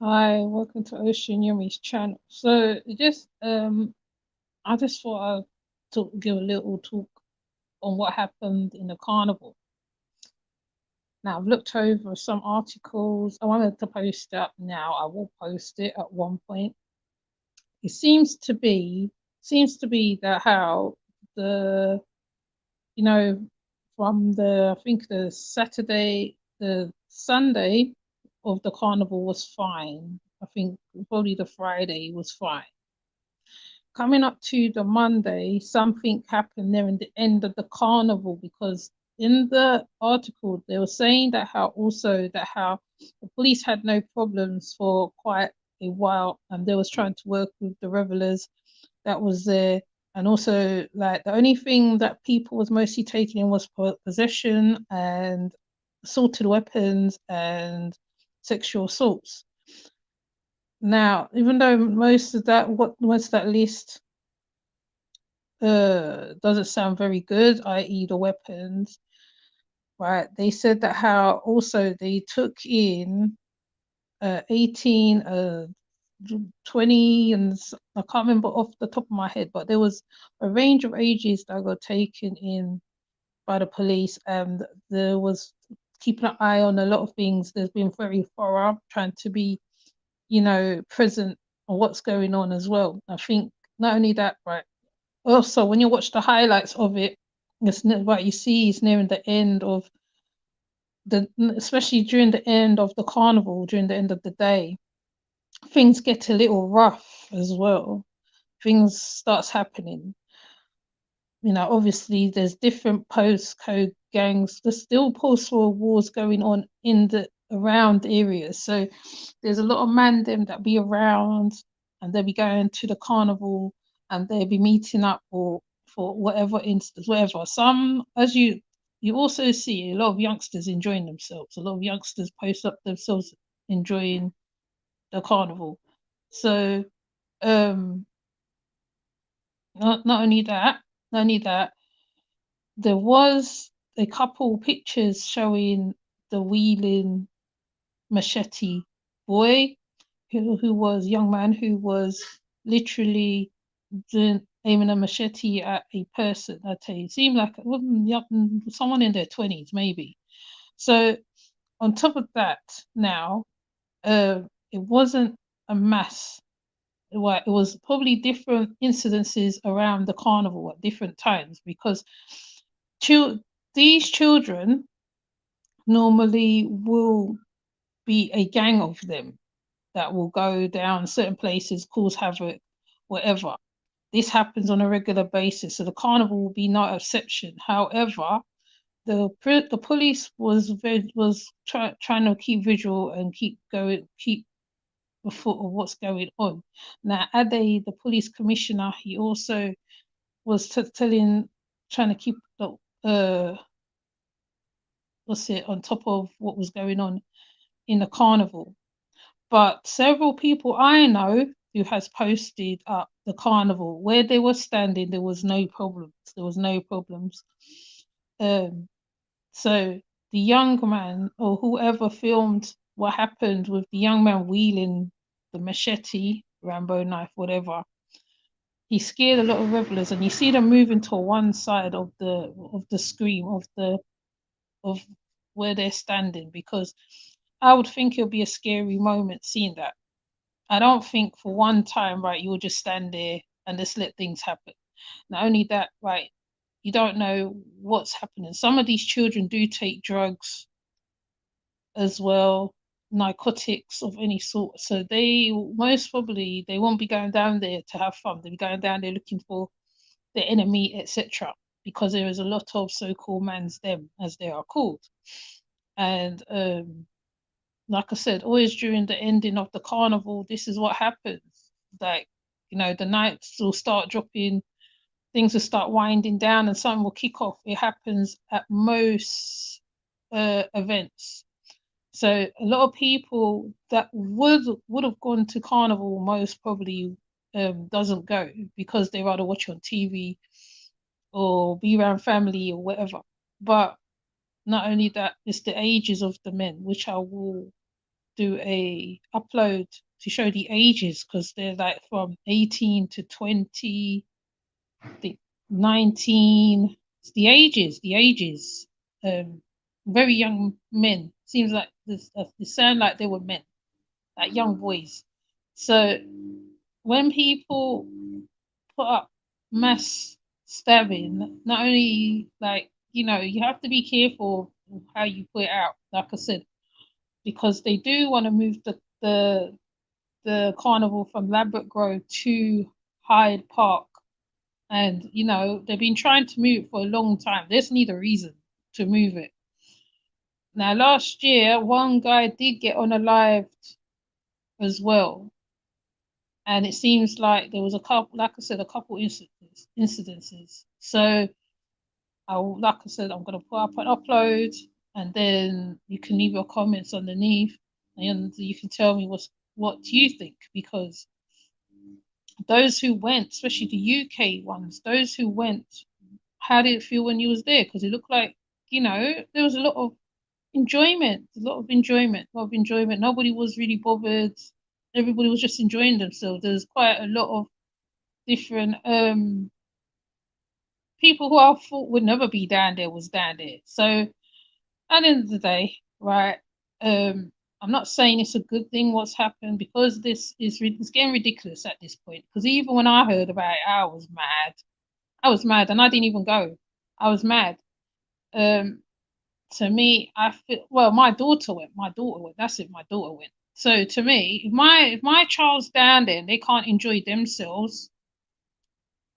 Hi, welcome to Ocean Yumi's channel. So I just thought I'd give a little talk on what happened in the carnival. Now I've looked over some articles. I wanted to post it up now. I will post it at one point. It seems to be that how the you know from the I think the Sunday of the carnival was fine. I think probably the Friday was fine. Coming up to the Monday, something happened there in the end of the carnival because in the article they were saying that how the police had no problems for quite a while and they was trying to work with the revelers that was there, and also like the only thing that people was mostly taking in was possession and assaulted weapons and sexual assaults. Now, even though most of that list doesn't sound very good, i.e. the weapons, right? They said that how also they took in 18, 20, and I can't remember off the top of my head, but there was a range of ages that got taken in by the police, and there was keeping an eye on a lot of things. There's been very thorough, trying to be, present on what's going on as well. I think not only that, right? Also, when you watch the highlights of it, what you see is nearing the end of especially during the end of the carnival, during the end of the day, things get a little rough as well. Things starts happening. Obviously there's different postcode gangs. There's still post-war wars going on in the around areas. So there's a lot of man them that be around and they'll be going to the carnival and they'll be meeting up for whatever instance, whatever. Some, as you also see a lot of youngsters enjoying themselves. A lot of youngsters post up themselves enjoying the carnival. So um not only that, there was a couple pictures showing the wheeling machete boy who was young man who was literally aiming a machete at a person. I'd say it seemed like it wasn't someone in their 20s maybe. So on top of that, now it wasn't a mass. Well, it was probably different incidences around the carnival at different times because chil- these children normally will be a gang of them that will go down certain places, cause havoc, whatever. This happens on a regular basis, so the carnival will be no exception. However, the police was trying to keep visual and keep the foot of what's going on. Now, Ade, the police commissioner, he also was trying to keep the what's it on top of what was going on in the carnival. But several people I know who has posted up the carnival where they were standing, there was no problems. There was no problems. Um, so the young man or whoever filmed what happened with the young man wheeling the machete, Rambo knife, whatever, he scared a lot of revelers, and you see them moving to one side of the screen of where they're standing, because I would think it'll be a scary moment seeing that. I don't think for one time, right, you'll just stand there and just let things happen. Not only that, right, you don't know what's happening. Some of these children do take drugs as well, narcotics of any sort. So they most probably they won't be going down there to have fun. They'll be going down there looking for the enemy, etc. Because there is a lot of so-called mans them, as they are called. And like I said, always during the ending of the carnival, this is what happens. Like, the nights will start dropping, things will start winding down, and something will kick off. It happens at most events. So a lot of people that would have gone to carnival most probably doesn't go because they rather watch on TV or be around family or whatever. But not only that, it's the ages of the men, which I will do a upload to show the ages, because they're like from 18 to 20, the 19, the ages. Very young men. Seems like this, they sound like they were men, like young boys. So when people put up mass stabbing, not only like, you have to be careful how you put it out, like I said, because they do want to move the carnival from Ladbroke Grove to Hyde Park. And they've been trying to move it for a long time. They just need a reason to move it. Now last year one guy did get on a live as well, and it seems like there was a couple, like I said, a couple incidences. So like I said, I'm going to put up an upload, and then you can leave your comments underneath, and you can tell me what you think, because those who went, especially the UK ones, those who went, how did it feel when you was there? Because it looked like, there was a lot of enjoyment, Nobody was really bothered. Everybody was just enjoying themselves. There's quite a lot of different people who I thought would never be down there was down there. So at the end of the day, right, I'm not saying it's a good thing what's happened, because it's getting ridiculous at this point. Because even when I heard about it, I was mad. And I didn't even go. I was mad. To me, I feel, well, my daughter went. That's it. My daughter went. So to me, if my child's down there and they can't enjoy themselves,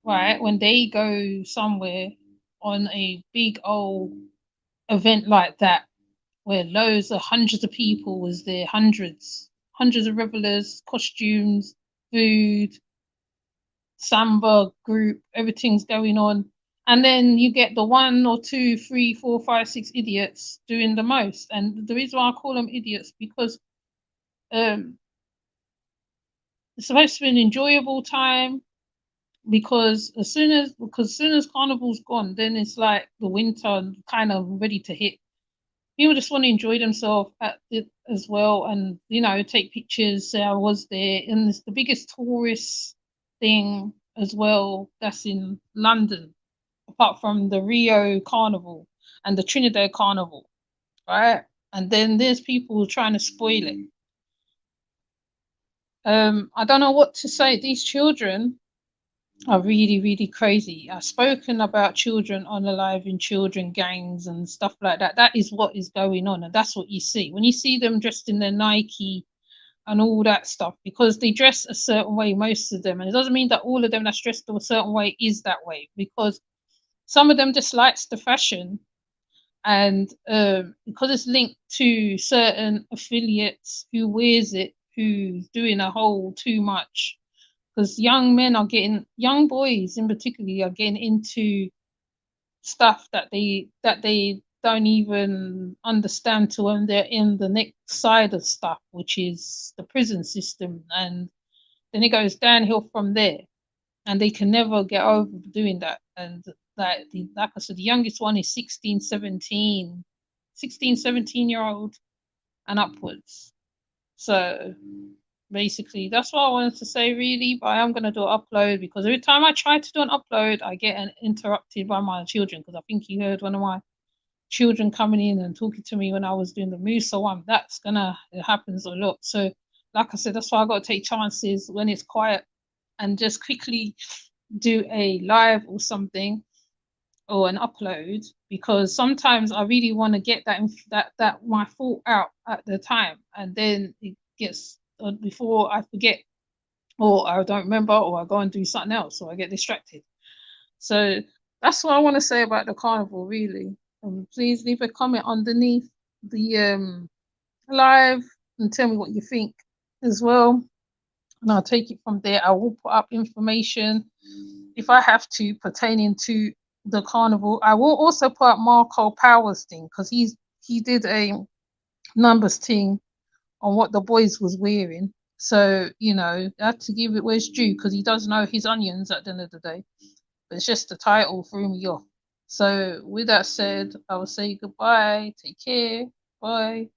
right, when they go somewhere on a big old event like that, where loads of hundreds of people was there, hundreds of revelers, costumes, food, samba group, everything's going on. And then you get the one or two, three, four, five, six idiots doing the most. And the reason why I call them idiots, because um, it's supposed to be an enjoyable time. Because as soon as Carnival's gone, then it's like the winter kind of ready to hit. People just want to enjoy themselves at it as well, and take pictures, say I was there. And it's the biggest tourist thing as well that's in London, apart from the Rio Carnival and the Trinidad Carnival, right? And then there's people trying to spoil it. I don't know what to say. These children are really, really crazy. I've spoken about children on the live in children gangs and stuff like that. That is what is going on, and that's what you see when you see them dressed in their Nike and all that stuff, because they dress a certain way, most of them, and it doesn't mean that all of them that's dressed a certain way is that way, because some of them just likes the fashion, and because it's linked to certain affiliates who wears it, who's doing a whole too much, because young boys in particular are getting into stuff that they don't even understand to when they're in the next side of stuff, which is the prison system, and then it goes downhill from there, and they can never get over doing that. And like I said, the youngest one is 16, 17, 16, 17 year old and upwards. So basically that's what I wanted to say, really. But I am going to do an upload, because every time I try to do an upload I get interrupted by my children, because I think you heard one of my children coming in and talking to me when I was doing the Musa one. It happens a lot. So like I said, that's why I got to take chances when it's quiet and just quickly do a live or something, or an upload, because sometimes I really want to get that my thought out at the time, and then it gets before I forget, or I don't remember, or I go and do something else, or I get distracted. So that's what I want to say about the carnival, really. Please leave a comment underneath the live and tell me what you think as well, and I'll take it from there. I will put up information if I have to pertaining to the carnival. I will also put up Marco Powers thing, because he did a numbers thing on what the boys was wearing. So I had to give it where it's due, because he does know his onions at the end of the day. But it's just the title threw me off. So with that said, I will say goodbye. Take care. Bye.